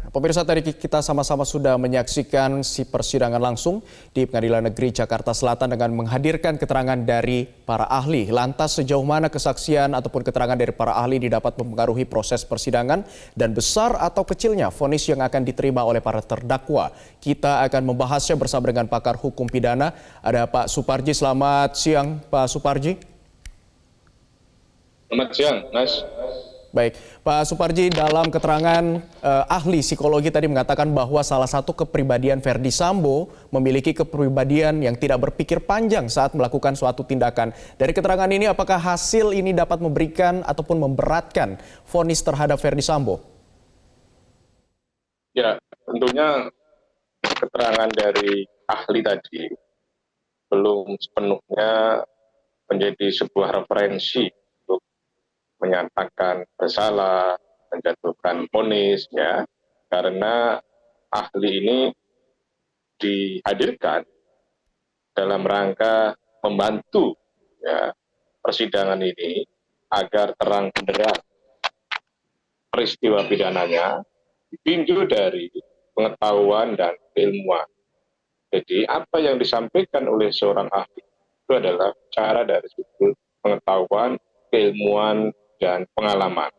Pemirsa, tadi kita sama-sama sudah menyaksikan si persidangan langsung di Pengadilan Negeri Jakarta Selatan dengan menghadirkan keterangan dari para ahli. Lantas sejauh mana kesaksian ataupun keterangan dari para ahli ini dapat mempengaruhi proses persidangan dan besar atau kecilnya vonis yang akan diterima oleh para terdakwa. Kita akan membahasnya bersama dengan pakar hukum pidana. Ada Pak Suparji. Selamat siang Pak Suparji. Selamat siang, Mas. Baik, Pak Suparji, dalam keterangan ahli psikologi tadi mengatakan bahwa salah satu kepribadian Verdi Sambo memiliki kepribadian yang tidak berpikir panjang saat melakukan suatu tindakan. Dari keterangan ini, apakah hasil ini dapat memberikan ataupun memberatkan vonis terhadap Verdi Sambo? Ya, tentunya keterangan dari ahli tadi belum sepenuhnya menjadi sebuah referensi menyatakan bersalah, menjatuhkan vonis, ya, karena ahli ini dihadirkan dalam rangka membantu, ya, persidangan ini agar terang benderang peristiwa pidananya ditinjau dari pengetahuan dan keilmuan. Jadi apa yang disampaikan oleh seorang ahli itu adalah cara dari sudut pengetahuan, keilmuan, dan pengalaman.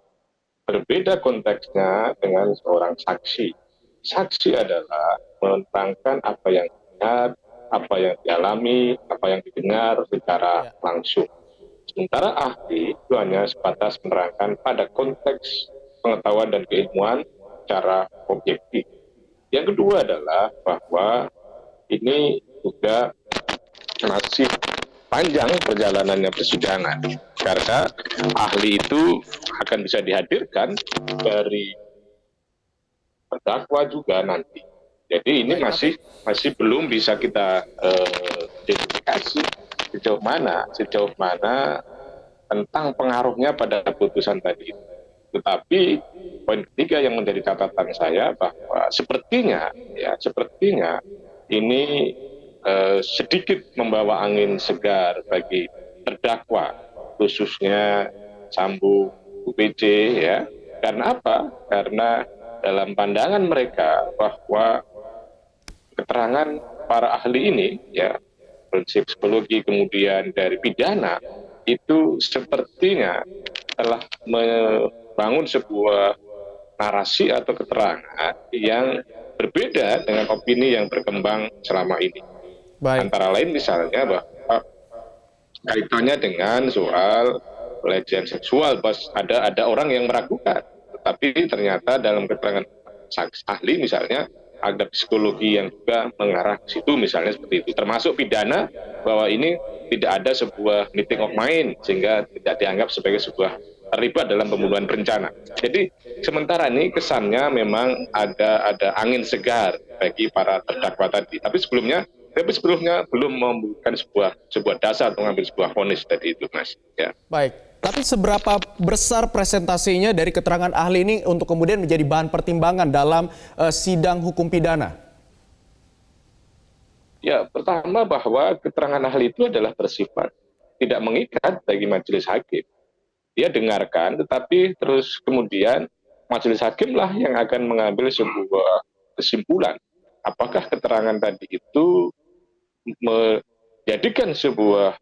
Berbeda konteksnya dengan seorang saksi. Saksi adalah menerangkan apa yang dilihat, apa yang dialami, apa yang didengar secara langsung. Sementara ahli itu hanya sebatas menerangkan pada konteks pengetahuan dan keilmuan secara objektif. Yang kedua adalah bahwa ini juga masih panjang perjalanannya persidangan, karena ahli itu akan bisa dihadirkan dari terdakwa juga nanti. Jadi ini masih belum bisa kita identifikasi sejauh mana tentang pengaruhnya pada putusan tadi. Tetapi poin ketiga yang menjadi catatan saya bahwa sepertinya ini sedikit membawa angin segar bagi terdakwa, khususnya Sambo UPJ, ya. Karena apa? Karena dalam pandangan mereka bahwa keterangan para ahli ini, ya, prinsip psikologi kemudian dari pidana, itu sepertinya telah membangun sebuah narasi atau keterangan yang berbeda dengan opini yang berkembang selama ini. Baik. Antara lain misalnya bahwa kaitannya dengan soal pelecehan seksual, ada orang yang meragukan, tetapi ternyata dalam keterangan ahli misalnya ada psikologi yang juga mengarah ke situ, misalnya seperti itu. Termasuk pidana bahwa ini tidak ada sebuah meeting of mind sehingga tidak dianggap sebagai sebuah terlibat dalam pembunuhan berencana. Jadi sementara ini kesannya memang ada angin segar bagi para terdakwa tadi. Tapi sebelumnya belum memberikan sebuah dasar untuk mengambil sebuah vonis tadi itu, Mas. Ya. Baik, tapi seberapa besar presentasinya dari keterangan ahli ini untuk kemudian menjadi bahan pertimbangan dalam sidang hukum pidana? Ya, pertama bahwa keterangan ahli itu adalah bersifat tidak mengikat bagi majelis hakim. Dia dengarkan, tetapi terus kemudian majelis hakim lah yang akan mengambil sebuah kesimpulan. Apakah keterangan tadi itu menjadikan sebuah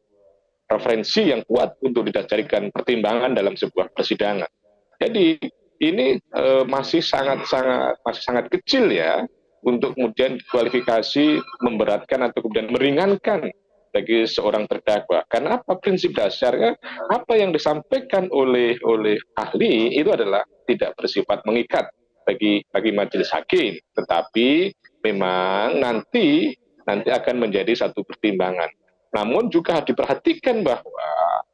referensi yang kuat untuk dijadikan pertimbangan dalam sebuah persidangan. Jadi ini masih sangat kecil, ya, untuk kemudian kualifikasi memberatkan atau kemudian meringankan bagi seorang terdakwa. Karena apa? Prinsip dasarnya apa yang disampaikan oleh ahli itu adalah tidak bersifat mengikat bagi majelis hakim, tetapi memang nanti akan menjadi satu pertimbangan. Namun juga diperhatikan bahwa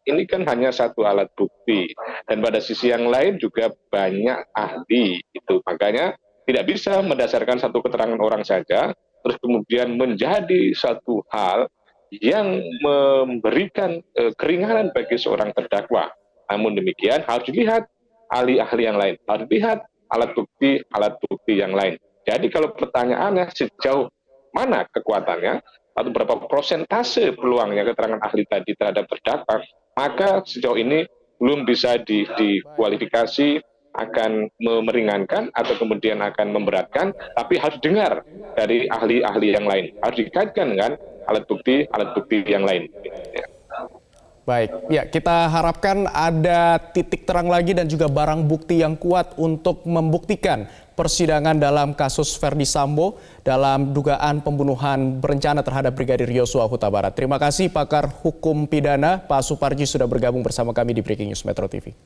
ini kan hanya satu alat bukti, dan pada sisi yang lain juga banyak ahli itu. Makanya tidak bisa mendasarkan satu keterangan orang saja terus kemudian menjadi satu hal yang memberikan keringanan bagi seorang terdakwa. Namun demikian harus dilihat ahli-ahli yang lain, harus dilihat alat bukti yang lain. Jadi kalau pertanyaannya sejauh mana kekuatannya atau berapa persentase peluangnya keterangan ahli tadi terhadap terdakwa, maka sejauh ini belum bisa dikualifikasi akan meringankan atau kemudian akan memberatkan, tapi harus dengar dari ahli-ahli yang lain, harus dikaitkan dengan alat bukti yang lain. Baik, ya kita harapkan ada titik terang lagi dan juga barang bukti yang kuat untuk membuktikan persidangan dalam kasus Verdi Sambo dalam dugaan pembunuhan berencana terhadap Brigadir Yosua Huta Barat. Terima kasih pakar hukum pidana Pak Suparji sudah bergabung bersama kami di Breaking News Metro TV.